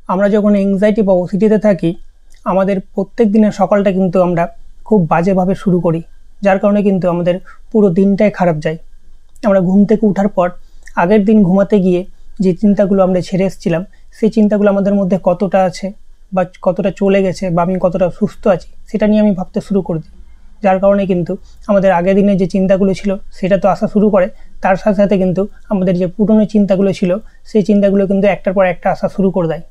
আমরা যখন এংজাইটি বা ওসিডিতে থাকি আমাদের প্রত্যেক দিনের সকালটা কিন্তু আমরা খুব বাজেভাবে শুরু করি, যার কারণে কিন্তু আমাদের পুরো দিনটাই খারাপ যায়। আমরা ঘুম থেকে ওঠার পর আগের দিন ঘুমাতে গিয়ে যে চিন্তাগুলো আমরা ছেড়ে এসেছিলাম সেই চিন্তাগুলো আমাদের মধ্যে কতটা আছে বা কতটা চলে গেছে বা আমি কতটা সুস্থ আছি সেটা নিয়ে আমি ভাবতে শুরু করে দিই, যার কারণে কিন্তু আমাদের আগের দিনের যে চিন্তাগুলো ছিল সেটা তো আসা শুরু করে, তার সাথে সাথে কিন্তু আমাদের যে পুরনো চিন্তাগুলো ছিল সেই চিন্তাগুলো কিন্তু একটার পর একটা আসা শুরু করে দেয়।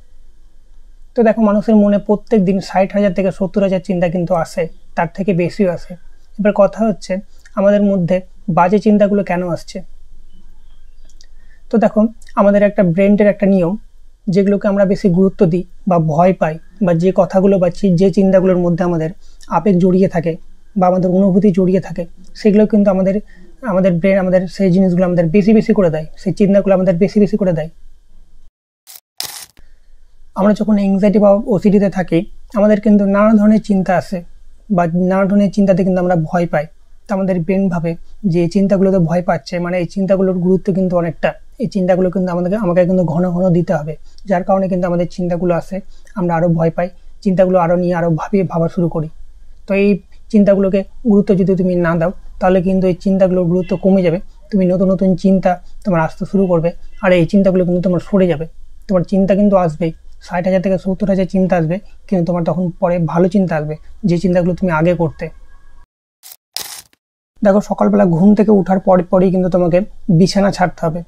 তো দেখো, মানুষের মনে প্রত্যেক দিন 60,000 থেকে 70,000 চিন্তা কিন্তু আসে, তার থেকে বেশিও আসে। এবার কথা হচ্ছে আমাদের মধ্যে বাজে চিন্তাগুলো কেন আসছে। তো দেখো, আমাদের একটা ব্রেনের একটা নিয়ম, যেগুলোকে আমরা বেশি গুরুত্ব দিই বা ভয় পাই বা যে কথাগুলো বা যে চিন্তাগুলোর মধ্যে আমাদের আবেগ জড়িয়ে থাকে বা আমাদের অনুভূতি জড়িয়ে থাকে সেগুলো কিন্তু আমাদের আমাদের ব্রেন আমাদের সেই জিনিসগুলো আমাদের বেশি বেশি করে দেয়, সেই চিন্তাগুলো আমাদের বেশি বেশি করে দেয়। আমরা যখন এংজাইটি বা ওসিডিতে থাকি আমাদের কিন্তু নানা ধরনের চিন্তা আসে বা নানা ধরনের চিন্তাতে কিন্তু আমরা ভয় পাই। তো আমাদের ব্রেন ভাবে যে এই চিন্তাগুলোতে ভয় পাচ্ছে, মানে এই চিন্তাগুলোর গুরুত্ব কিন্তু অনেকটা, এই চিন্তাগুলো কিন্তু আমাকে কিন্তু ঘন ঘন দিতে হবে, যার কারণে কিন্তু আমাদের চিন্তাগুলো আসে, আমরা আরও ভয় পাই, চিন্তাগুলো আরও নিয়ে আরও ভাবা শুরু করি। তো এই চিন্তাগুলোকে গুরুত্ব যদি তুমি না দাও তাহলে কিন্তু এই চিন্তাগুলোর গুরুত্ব কমে যাবে, তুমি নতুন নতুন চিন্তা তোমার আসতে শুরু করবে আর এই চিন্তাগুলো কিন্তু তোমার সরে যাবে। তোমার চিন্তা কিন্তু আসবেই, 60,000 থেকে 70,000 চিন্তা আসবে, কিন্তু তোমার তখন পরে ভালো চিন্তা আসবে যে চিন্তাগুলো তুমি আগে করতে। দেখো, সকালবেলা ঘুম থেকে ওঠার পরেই কিন্তু তোমাকে বিছানা ছাড়তে হবে,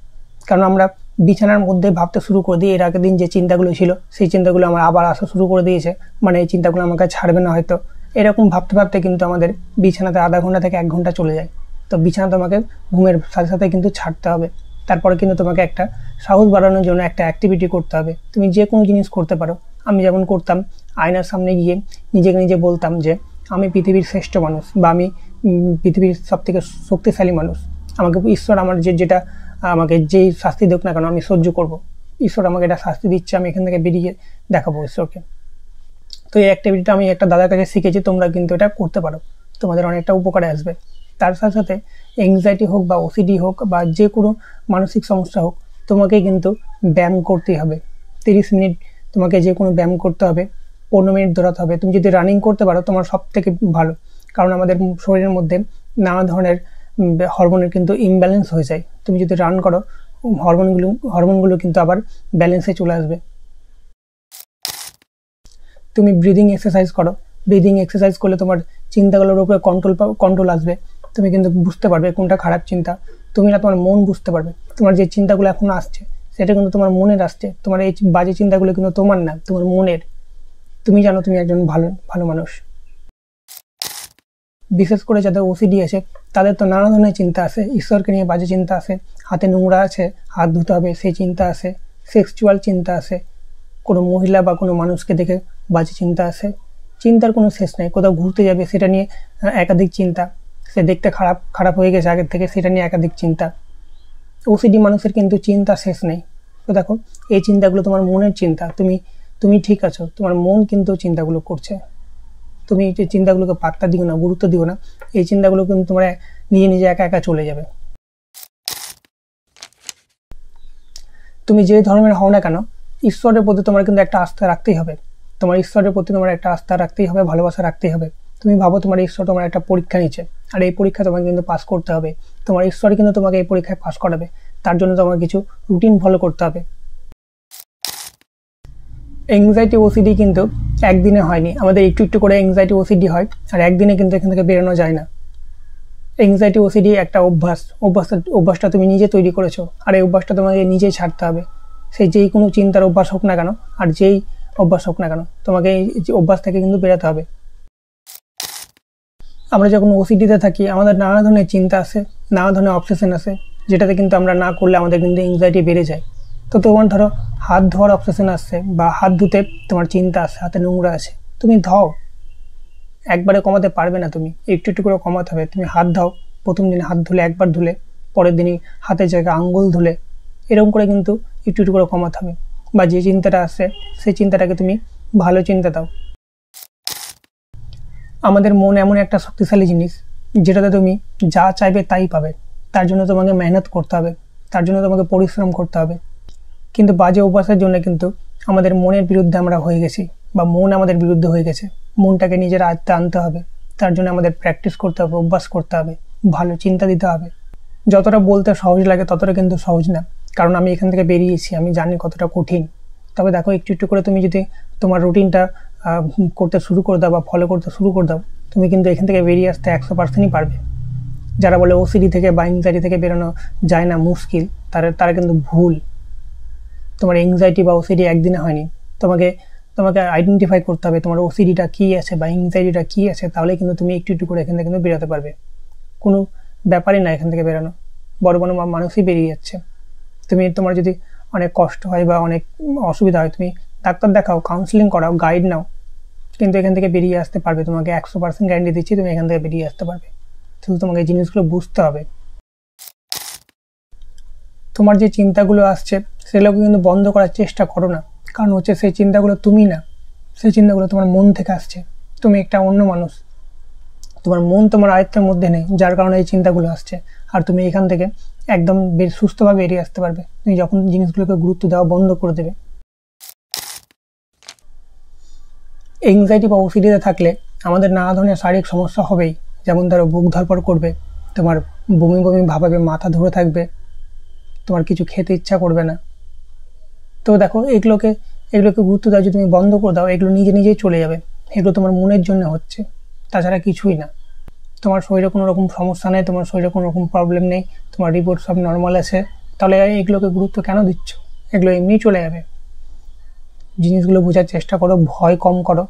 কারণ আমরা বিছানার মধ্যে ভাবতে শুরু করে দিই এর আগের দিন যে চিন্তাগুলো ছিল সেই চিন্তাগুলো আমার আবার আসা শুরু করে দিয়েছে, মানে এই চিন্তাগুলো আমাকে ছাড়বে না হয়তো, এরকম ভাবতে ভাবতে কিন্তু আমাদের বিছানাতে আধা ঘন্টা থেকে 1 ঘন্টা চলে যায়। তো বিছানা তোমাকে ঘুমের সাথে সাথে কিন্তু ছাড়তে হবে। তারপরে কিন্তু তোমাকে একটা সাহস বাড়ানোর জন্য একটা অ্যাক্টিভিটি করতে হবে। তুমি যে কোনো জিনিস করতে পারো। আমি যেমন করতাম, আয়নার সামনে গিয়ে নিজেকে নিজে বলতাম যে আমি পৃথিবীর শ্রেষ্ঠ মানুষ বা আমি পৃথিবীর সবথেকে শক্তিশালী মানুষ, আমাকে ঈশ্বর আমার যেটা আমাকে যেই শাস্তি দেখ না কেন আমি সহ্য করব, ঈশ্বর আমাকে এটা শাস্তি দিচ্ছে, আমি এখান থেকে বেরিয়ে দেখাবো ঈশ্বরকে। তো এই অ্যাক্টিভিটিটা আমি একটা দাদার কাছে শিখেছি, তোমরা কিন্তু এটা করতে পারো, তোমাদের অনেকটা উপকারে আসবে। তার সাথে সাথে এংজাইটি হোক বা ওসিডি হোক বা যে কোনো মানসিক সমস্যা হোক, তোমাকে কিন্তু ব্যায়াম করতেই হবে। 30 মিনিট তোমাকে যে কোনো ব্যায়াম করতে হবে, 15 মিনিট দৌড়াতে হবে। তুমি যদি রানিং করতে পারো তোমার সব থেকে ভালো, কারণ আমাদের শরীরের মধ্যে নানা ধরনের হরমোনের কিন্তু ইমব্যালেন্স হয়ে যায়। তুমি যদি রান করো হরমোনগুলো কিন্তু আবার ব্যালেন্সে চলে আসবে। তুমি ব্রিদিং এক্সারসাইজ করো, ব্রিদিং এক্সারসাইজ করলে তোমার চিন্তাগুলোর উপরে কন্ট্রোল আসবে, তুমি কিন্তু বুঝতে পারবে কোনটা খারাপ চিন্তা, তুমি না তোমার মন বুঝতে পারবে। তোমার যে চিন্তাগুলো এখন আসছে সেটা কিন্তু তোমার মনের আসছে, তোমার এই বাজে চিন্তাগুলো কিন্তু তোমার না, তোমার মনের। তুমি জানো তুমি একজন ভালো মানুষ। বিশেষ করে যাদের ওসিডি আছে তাদের তো নানা ধরনের চিন্তা আসে, ঈশ্বরকে নিয়ে বাজে চিন্তা আসে, হাতে নোংরা আছে হাত ধুতে হবে সেই চিন্তা আসে, সেক্সুয়াল চিন্তা আসে, কোনো মহিলা বা কোনো মানুষকে দেখে বাজে চিন্তা আসে, চিন্তার কোনো শেষ নেই। কোথাও ঘুরতে যাবে সেটা নিয়ে একাধিক চিন্তা, সে দেখতে খারাপ হয়ে গেছে আগের থেকে সেটা নিয়ে একাধিক চিন্তা। ওসিডি মানুষের কিন্তু চিন্তা শেষ নেই। তো দেখো, এই চিন্তাগুলো তোমার মনের চিন্তা, তুমি ঠিক আছো, তোমার মন কিন্তু চিন্তাগুলো করছে, তুমি এই চিন্তাগুলোকে পাত্তা দিও না, গুরুত্ব দিও না, এই চিন্তাগুলো কিন্তু তোমার নিজে একা একা চলে যাবে। তুমি যে ধর্মের হও না কেন, ঈশ্বরের প্রতি তোমার কিন্তু একটা আস্থা রাখতেই হবে, তোমার ঈশ্বরের প্রতি তোমার একটা আস্থা রাখতেই হবে, ভালোবাসা রাখতেই হবে। তুমি ভাবো তোমার ঈশ্বর তোমার একটা পরীক্ষা নিচ্ছে, আর এই পরীক্ষা তোমাকে কিন্তু পাস করতে হবে, তোমার ঈশ্বর কিন্তু তোমাকে এই পরীক্ষায় পাস করাবে, তার জন্য তোমার কিছু রুটিন ফলো করতে হবে। এংজাইটি ওসিডি কিন্তু একদিনে হয়নি, আমাদের একটু একটু করে এংজাইটি ওসিডি হয়, আর একদিনে কিন্তু এখান থেকে বেরোনো যায় না। এংজাইটি ওসিডি একটা অভ্যাসটা তুমি নিজে তৈরি করেছো, আর এই অভ্যাসটা তোমাকে নিজেই ছাড়তে হবে। সেই যেই কোনো চিন্তার অভ্যাস হোক না কেন আর যেই অভ্যাস হোক না কেন, তোমাকে এই অভ্যাস থেকে কিন্তু বেরোতে হবে। আমরা যখন ওসিডিতে থাকি আমাদের নানা ধরনের চিন্তা আসে, নানা ধরনের অবসেশন আসে, যেটাতে কিন্তু আমরা না করলে আমাদের কিন্তু এংজাইটি বেড়ে যায়। তো তোমার ধরো হাত ধোয়ার অবসেশন আসছে বা হাত ধুতে তোমার চিন্তা আসছে, হাতে নোংরা আছে, তুমি ধাও, একবারে কমাতে পারবে না, তুমি একটু একটু করে কমাতে হবে। তুমি হাত ধাও, প্রথম দিন হাত ধুলে একবার ধুলে, পরের দিনই হাতের জায়গায় আঙ্গুল ধুলে, এরকম করে কিন্তু একটু একটু করে কমাতে হবে। বা যে চিন্তাটা আসছে সেই চিন্তাটাকে তুমি ভালো চিন্তা দাও। আমাদের মন এমন একটা শক্তিশালী জিনিস যেটাতে তুমি যা চাইবে তাই পাবে, তার জন্য তোমাকে মেহনত করতে হবে, তার জন্য তোমাকে পরিশ্রম করতে হবে। কিন্তু বাজে অভ্যাসের জন্য কিন্তু আমাদের মনের বিরুদ্ধে আমরা হয়ে গেছি বা মন আমাদের বিরুদ্ধে হয়ে গেছে। মনটাকে নিজের আয়ত্তে আনতে হবে, তার জন্য আমাদের প্র্যাকটিস করতে হবে, অভ্যাস করতে হবে, ভালো চিন্তা দিতে হবে। যতটা বলতে সহজ লাগে ততটা কিন্তু সহজ না, কারণ আমি এখান থেকে বেরিয়েছি, আমি জানি কতটা কঠিন। তবে দেখো, একটু একটু করে তুমি যদি তোমার রুটিনটা করতে শুরু করে দাও বা ফলো করতে শুরু করে দাও, তুমি কিন্তু এখান থেকে বেরিয়ে আসতে 100%ই পারবে। যারা বলে ওসিডি থেকে বা এংজাইটি থেকে বেরোনো যায় না, মুশকিল, তারা কিন্তু ভুল। তোমার এংজাইটি বা ওসিডি একদিনে হয়নি। তোমাকে আইডেন্টিফাই করতে হবে তোমার ওসিডিটা কী আছে বা এংজাইটিটা কী আছে, তাহলে কিন্তু তুমি একটু একটু করে এখান থেকে কিন্তু বেরোতে পারবে। কোনো ব্যাপারই না এখান থেকে বেরোনো, বড় বড় মানুষই বেরিয়ে যাচ্ছে। তোমার যদি অনেক কষ্ট হয় বা অনেক অসুবিধা হয়, তুমি ডাক্তার দেখাও, কাউন্সিলিং করাও, গাইড নাও, কিন্তু এখান থেকে বেরিয়ে আসতে পারবে। তোমাকে 100% গ্যারান্টি দিচ্ছি তুমি এখান থেকে বেরিয়ে আসতে পারবে। শুধু তোমাকে এই জিনিসগুলো বুঝতে হবে। তোমার যে চিন্তাগুলো আসছে সেগুলোকে কিন্তু বন্ধ করার চেষ্টা করো না, কারণ হচ্ছে সেই চিন্তাগুলো তুমি না, সেই চিন্তাগুলো তোমার মন থেকে আসছে। তুমি একটা অন্য মানুষ, তোমার মন তোমার আয়ত্তের মধ্যে নেই, যার কারণে এই চিন্তাগুলো আসছে। আর তুমি এখান থেকে একদম সুস্থভাবে বেরিয়ে আসতে পারবে তুমি যখন জিনিসগুলোকে গুরুত্ব দেওয়া বন্ধ করে দেবে। এংজাইটি বা ওসিডিতে থাকলে আমাদের নানা ধরনের শারীরিক সমস্যা হবেই। যেমন ধরো, বুক ধড়ফড় করবে, তোমার বমি বমি ভাবাবে, মাথা ধরে থাকবে, তোমার কিছু খেতে ইচ্ছা করবে না। তো দেখো, এগুলোকে গুরুত্ব দেওয়া যদি তুমি বন্ধ করে দাও, এগুলো নিজে নিজেই চলে যাবে। এগুলো তোমার মনের জন্য হচ্ছে, তাছাড়া কিছুই না। তোমার শরীরে কোনো রকম সমস্যা নেই, তোমার শরীরে কোনো রকম প্রবলেম নেই, তোমার রিপোর্ট সব নর্মাল আছে, তাহলে এগুলোকে গুরুত্ব কেন দিচ্ছ? এগুলো এমনিই চলে যাবে। জিনিসগুলো বোঝার চেষ্টা করো, ভয় কম করো।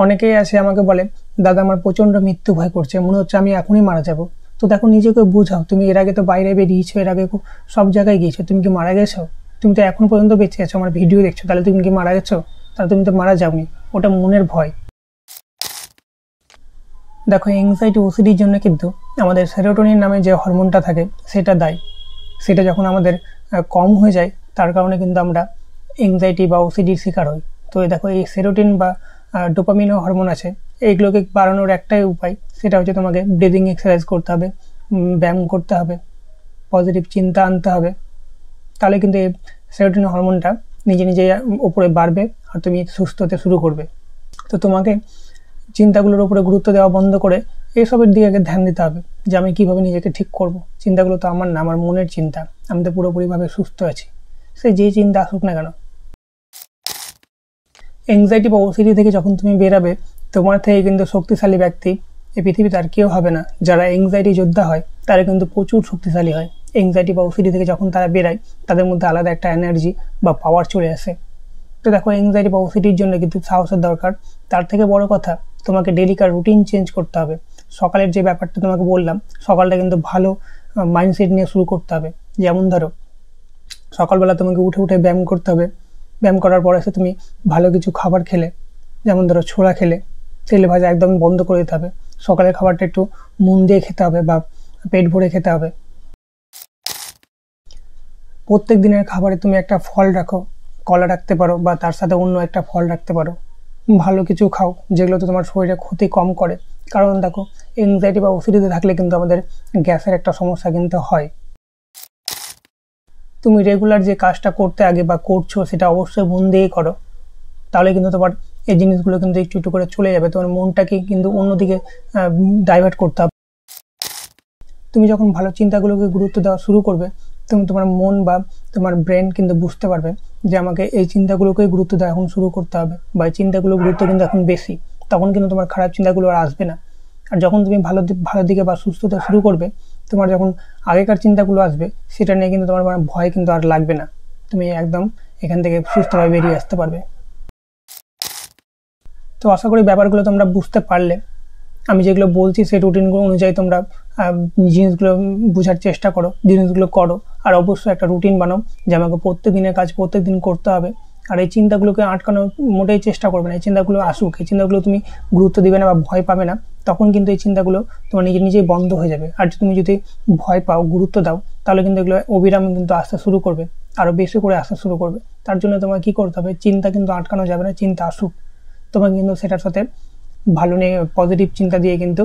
অনেকেই আসে আমাকে বলে, দাদা আমার প্রচণ্ড মৃত্যু ভয় করছে, মনে হচ্ছে আমি এখনই মারা যাব। তো দেখো, নিজেকে বোঝাও। তুমি এর আগে তো বাইরে বেরিয়েছো, এর আগে সব জায়গায় গিয়েছো, তুমি কি মারা গেছো? তুমি তো এখন পর্যন্ত বেঁচে আছো, আমার ভিডিও দেখছো, তাহলে তুমি কি মারা গেছো? তাহলে তুমি তো মারা যাওনি, ওটা মনের ভয়। দেখো, এংজাইটি ওসিডির জন্য কিন্তু আমাদের সেরোটোনিন নামে যে হরমোনটা থাকে সেটা দায়ী। সেটা যখন আমাদের কম হয়ে যায়, তার কারণে কিন্তু আমরা এংজাইটি বা ওসিডির শিকার হই। তো দেখো, এই সেরোটিন বা ডোপামিন হরমোন আছে, এইগুলোকে বাড়ানোর একটাই উপায়, সেটা হচ্ছে তোমাকে ব্রিদিং এক্সারসাইজ করতে হবে, ব্যায়াম করতে হবে, পজিটিভ চিন্তা আনতে হবে। তাহলে কিন্তু এই সেরোটিন হরমোনটা নিজে নিজে উপরে বাড়বে আর তুমি সুস্থ হতে শুরু করবে। তো তোমাকে চিন্তাগুলোর উপরে গুরুত্ব দেওয়া বন্ধ করে এইসবের দিকে ধ্যান দিতে হবে, যে আমি কীভাবে নিজেকে ঠিক করব। চিন্তাগুলো তো আমার না, আমার মনের চিন্তা। আমি তো পুরোপুরিভাবে সুস্থ আছি, সে যেই চিন্তা আসুক না কেন। এংজাইটি বা ওসিডি থেকে যখন তুমি বেরাবে, তোমার থেকে কিন্তু শক্তিশালী ব্যক্তি এই পৃথিবীতে আর কেউ হবে না। যারা এংজাইটি যোদ্ধা হয় তারা কিন্তু প্রচুর শক্তিশালী হয়। এংজাইটি বা ওসিডি থেকে যখন তারা বেরায়, তাদের মধ্যে আলাদা একটা এনার্জি বা পাওয়ার চলে আসে। তো দেখো, এংজাইটি বা ওসিডির জন্য কিন্তু সাহসের দরকার। তার থেকে বড় কথা, তোমাকে ডেলিকার রুটিন চেঞ্জ করতে হবে। সকালের যে ব্যাপারটা তোমাকে বললাম, সকালটা কিন্তু ভালো মাইন্ডসেট নিয়ে শুরু করতে হবে। যেমন ধরো, সকালবেলা তোমাকে উঠে উঠে ব্যায়াম করতে হবে। ব্যায়াম করার পর এসে তুমি ভালো কিছু খাবার খেলে, যেমন ধরো ছোলা খেলে, তেলে ভাজা একদম বন্ধ করে দিতে হবে। সকালের খাবারটা একটু মন দিয়ে খেতে হবে বা পেট ভরে খেতে হবে। প্রত্যেক দিনের খাবারে তুমি একটা ফল রাখো, কলা রাখতে পারো বা তার সাথে অন্য একটা ফল রাখতে পারো। ভালো কিছু খাও যেগুলো তো তোমার শরীরে ক্ষতি কম করে। কারণ দেখো, এংজাইটি বা ওসিডিতে থাকলে কিন্তু আমাদের গ্যাসের একটা সমস্যা কিন্তু হয়। তুমি রেগুলার যে কাজটা করতে আগে বা করছো, সেটা অবশ্যই মন দিয়েই করো, তাহলে কিন্তু তোমার এই জিনিসগুলো কিন্তু একটু একটু করে চলে যাবে। তোমার মনটাকে কিন্তু অন্যদিকে ডাইভার্ট করতে হবে। তুমি যখন ভালো চিন্তাগুলোকে গুরুত্ব দেওয়া শুরু করবে, তুমি তোমার মন বা তোমার ব্রেন কিন্তু বুঝতে পারবে যে আমাকে এই চিন্তাগুলোকেই গুরুত্ব দেওয়া এখন শুরু করতে হবে, বা এই চিন্তাগুলোর গুরুত্ব কিন্তু এখন বেশি। তখন কিন্তু তোমার খারাপ চিন্তাগুলো আর আসবে না। আর যখন তুমি ভালো দিকে বা সুস্থতা শুরু করবে, তোমার যখন আগেকার চিন্তাগুলো আসবে, সেটা নিয়ে কিন্তু তোমার ভয় কিন্তু আর লাগবে না। তুমি একদম এখান থেকে সুস্থভাবে বেরিয়ে আসতে পারবে। তো আশা করি ব্যাপারগুলো তোমরা বুঝতে পারলে। আমি যেগুলো বলছি সেই রুটিনগুলো অনুযায়ী তোমরা জিনিসগুলো বোঝার চেষ্টা করো, জিনিসগুলো করো। আর অবশ্যই একটা রুটিন বানাও যে আমাকে প্রত্যেক দিনের কাজ প্রত্যেক দিন করতে হবে। আর এই চিন্তাগুলোকে আটকানোর মোটেই চেষ্টা করবে না। এই চিন্তাগুলো আসুক, এই চিন্তাগুলো তুমি গুরুত্ব দিবে না বা ভয় পাবে না, তখন কিন্তু এই চিন্তাগুলো তোমার নিজেই বন্ধ হয়ে যাবে। আর তুমি যদি ভয় পাও, গুরুত্ব দাও, তাহলে কিন্তু এগুলো অবিরাম কিন্তু আসতে শুরু করবে, আরও বেশি করে আসতে শুরু করবে। তার জন্য তোমাকে কী করতে হবে, চিন্তা কিন্তু আটকানো যাবে না। চিন্তা আসুক, তোমাকে কিন্তু সেটার সাথে ভালো নিয়ে পজিটিভ চিন্তা দিয়ে কিন্তু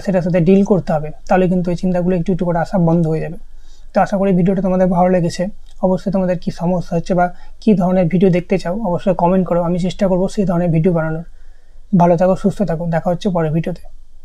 সেটার সাথে ডিল করতে হবে। তাহলে কিন্তু এই চিন্তাগুলো একটু একটু করে আসা বন্ধ হয়ে যাবে। তো আশা করি ভিডিওটা তোমাদের ভালো লেগেছে। অবশ্যই তোমাদের কি সমস্যা হচ্ছে বা কী ধরনের ভিডিও দেখতে চাও অবশ্যই কমেন্ট করো, আমি চেষ্টা করবো সেই ধরনের ভিডিও বানানোর। ভালো থাকো, সুস্থ থাকো, দেখা হচ্ছে পরের ভিডিওতে।